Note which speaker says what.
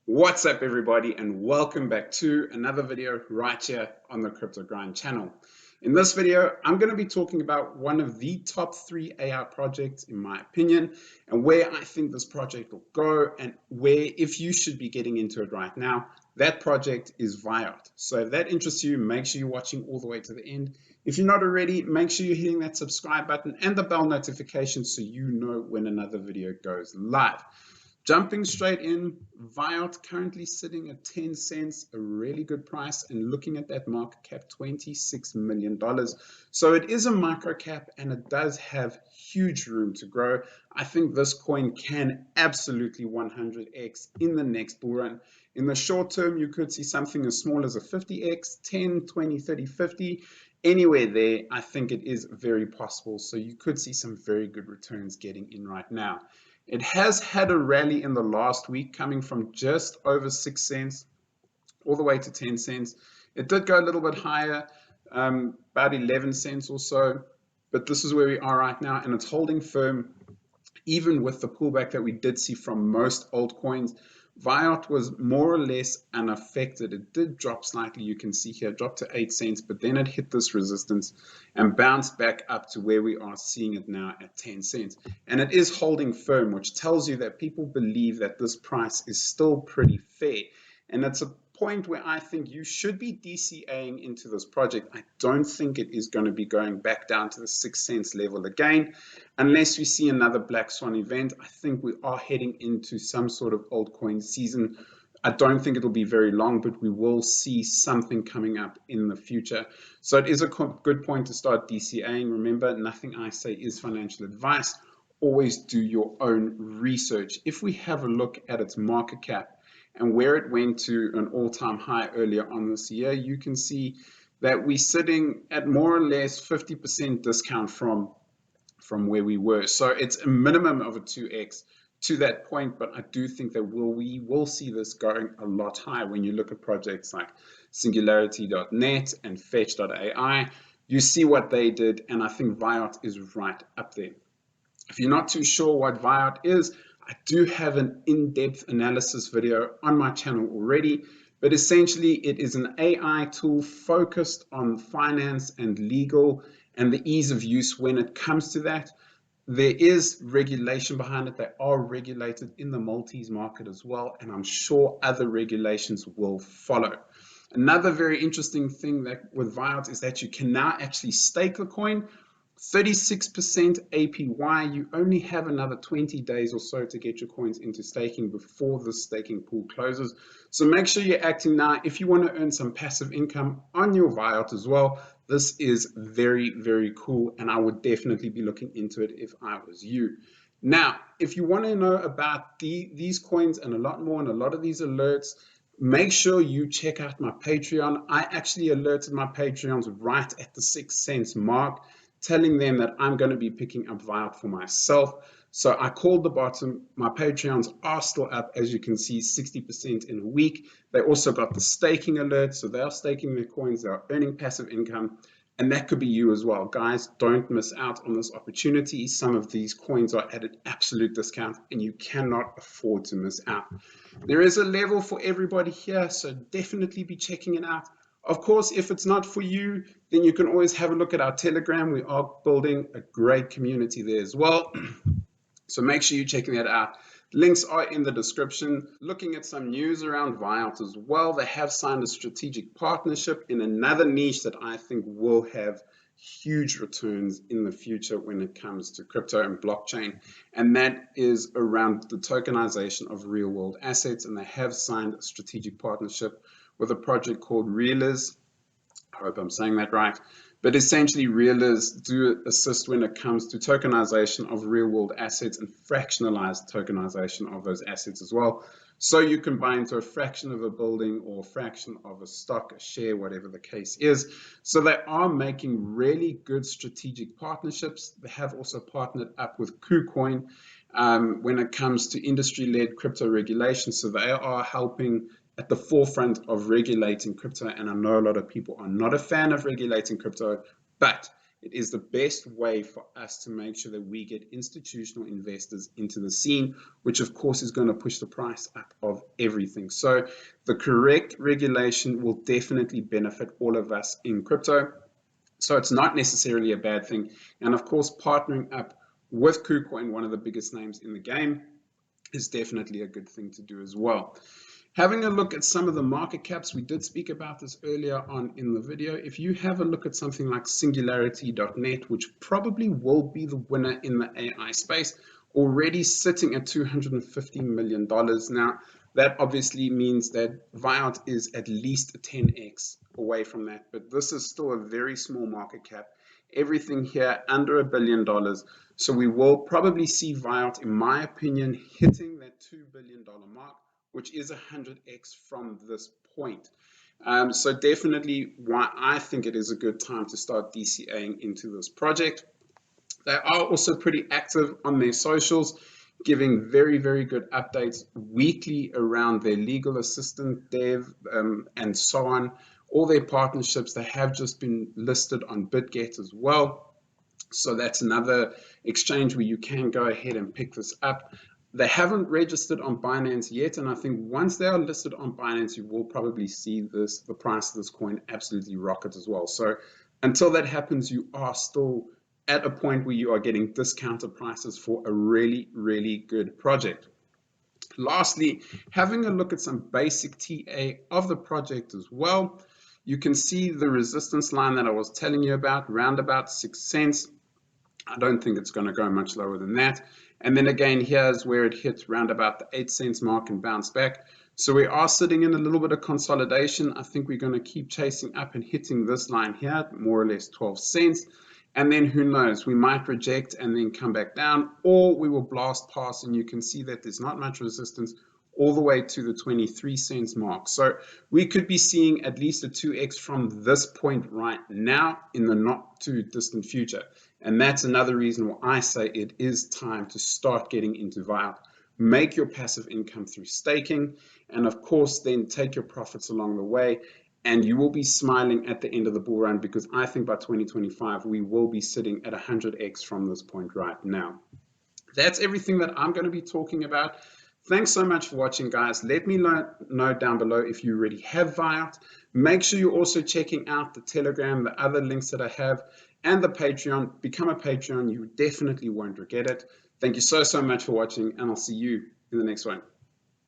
Speaker 1: What's up, everybody, and welcome back to another video right here on the Crypto Grind channel. In this video, I'm going to be talking about one of the top 3 AI projects, in my opinion, and where I think this project will go, and where, if you should be getting into it right now, that project is VAIOT. So if that interests you, make sure you're watching all the way to the end. If you're not already, make sure you're hitting that subscribe button and the bell notification so you know when another video goes live. Jumping straight in, VAIOT currently sitting at 10 cents, a really good price, and looking at that market cap, $26 million. So it is a micro cap and it does have huge room to grow. I think this coin can absolutely 100x in the next bull run. In the short term, you could see something as small as a 50x, 10, 20, 30, 50. Anywhere there, I think it is very possible. So you could see some very good returns getting in right now. It has had a rally in the last week, coming from just over 6 cents all the way to 10 cents. It did go a little bit higher, about 11 cents or so, but this is where we are right now, and it's holding firm even with the pullback that we did see from most altcoins. VAIOT was more or less unaffected. It did drop slightly, you can see here, dropped to 8 cents, but then it hit this resistance and bounced back up to where we are seeing it now at 10 cents. And it is holding firm, which tells you that people believe that this price is still pretty fair. And it's a point where I think you should be DCAing into this project. I don't think it is going to be going back down to the 6 cents level again, unless we see another black swan event. I think we are heading into some sort of altcoin season. I don't think it'll be very long, but we will see something coming up in the future. So it is a good point to start DCAing. Remember, nothing I say is financial advice. Always do your own research. If we have a look at its market cap and where it went to an all-time high earlier on this year, you can see that we're sitting at more or less 50% discount from where we were. So it's a minimum of a 2x to that point, but I do think that we will see this going a lot higher. When you look at projects like Singularity.net and Fetch.ai, you see what they did, and I think VAIOT is right up there. If you're not too sure what VAIOT is, I do have an in-depth analysis video on my channel already, but essentially it is an AI tool focused on finance and legal and the ease of use when it comes to that. There is regulation behind it. They are regulated in the Maltese market as well, and I'm sure other regulations will follow. Another very interesting thing that with VAIOT is that you can now actually stake the coin. 36% APY. You only have another 20 days or so to get your coins into staking before the staking pool closes. So make sure you're acting now. If you want to earn some passive income on your VAIOT as well, this is very, very cool, and I would definitely be looking into it if I was you. Now, if you want to know about these coins and a lot more and a lot of these alerts, make sure you check out my Patreon. I actually alerted my Patreons right at the 6 cents mark, telling them that I'm going to be picking up VAIOT for myself. So I called the bottom. My Patreons are still up, as you can see, 60% in a week. They also got the staking alert, so they are staking their coins, they are earning passive income, and that could be you as well. Guys, don't miss out on this opportunity. Some of these coins are at an absolute discount, and you cannot afford to miss out. There is a level for everybody here, so definitely be checking it out. Of course, if it's not for you, then you can always have a look at our Telegram. We are building a great community there as well. So make sure you're checking that out. Links are in the description. Looking at some news around VAIOT as well. They have signed a strategic partnership in another niche that I think will have huge returns in the future when it comes to crypto and blockchain, and that is around the tokenization of real world assets. And they have signed a strategic partnership with a project called Realiz. I hope I'm saying that right. But essentially, Realiz do assist when it comes to tokenization of real world assets and fractionalized tokenization of those assets as well. So you can buy into a fraction of a building or a fraction of a stock, a share, whatever the case is. So they are making really good strategic partnerships. They have also partnered up with KuCoin when it comes to industry-led crypto regulation. So they are helping at the forefront of regulating crypto, and I know a lot of people are not a fan of regulating crypto, but it is the best way for us to make sure that we get institutional investors into the scene, which of course is going to push the price up of everything. So the correct regulation will definitely benefit all of us in crypto. So it's not necessarily a bad thing. And of course, partnering up with KuCoin, one of the biggest names in the game, is definitely a good thing to do as well. Having a look at some of the market caps, we did speak about this earlier on in the video. If you have a look at something like Singularity.net, which probably will be the winner in the AI space, already sitting at $250 million. Now, that obviously means that VAIOT is at least a 10x away from that, but this is still a very small market cap. Everything here under $1 billion. So we will probably see VAIOT, in my opinion, hitting that $2 billion mark, which is 100x from this point. So definitely why I think it is a good time to start DCAing into this project. They are also pretty active on their socials, giving very, very good updates weekly around their legal assistant, dev, and so on. All their partnerships, they have just been listed on BitGet as well. So that's another exchange where you can go ahead and pick this up. They haven't registered on Binance yet, and I think once they are listed on Binance, you will probably see the price of this coin absolutely rocket as well. So until that happens, you are still at a point where you are getting discounted prices for a really, really good project. Lastly, having a look at some basic TA of the project as well, you can see the resistance line that I was telling you about, around about 6 cents. I don't think it's going to go much lower than that. And then again, here's where it hits around about the 8 cents mark and bounce back. So we are sitting in a little bit of consolidation. I think we're going to keep chasing up and hitting this line here, more or less 12 cents. And then who knows, we might reject and then come back down, or we will blast past, and you can see that there's not much resistance all the way to the 23 cents mark. So we could be seeing at least a 2x from this point right now in the not too distant future. And that's another reason why I say it is time to start getting into VAIOT. Make your passive income through staking, and of course then take your profits along the way, and you will be smiling at the end of the bull run, because I think by 2025 we will be sitting at 100x from this point right now. That's everything that I'm going to be talking about. Thanks so much for watching, guys. Let me know down below if you already have VAIOT. Make sure you're also checking out the Telegram, the other links that I have, and the Patreon. Become a Patreon. You definitely won't regret it. Thank you so much for watching, and I'll see you in the next one.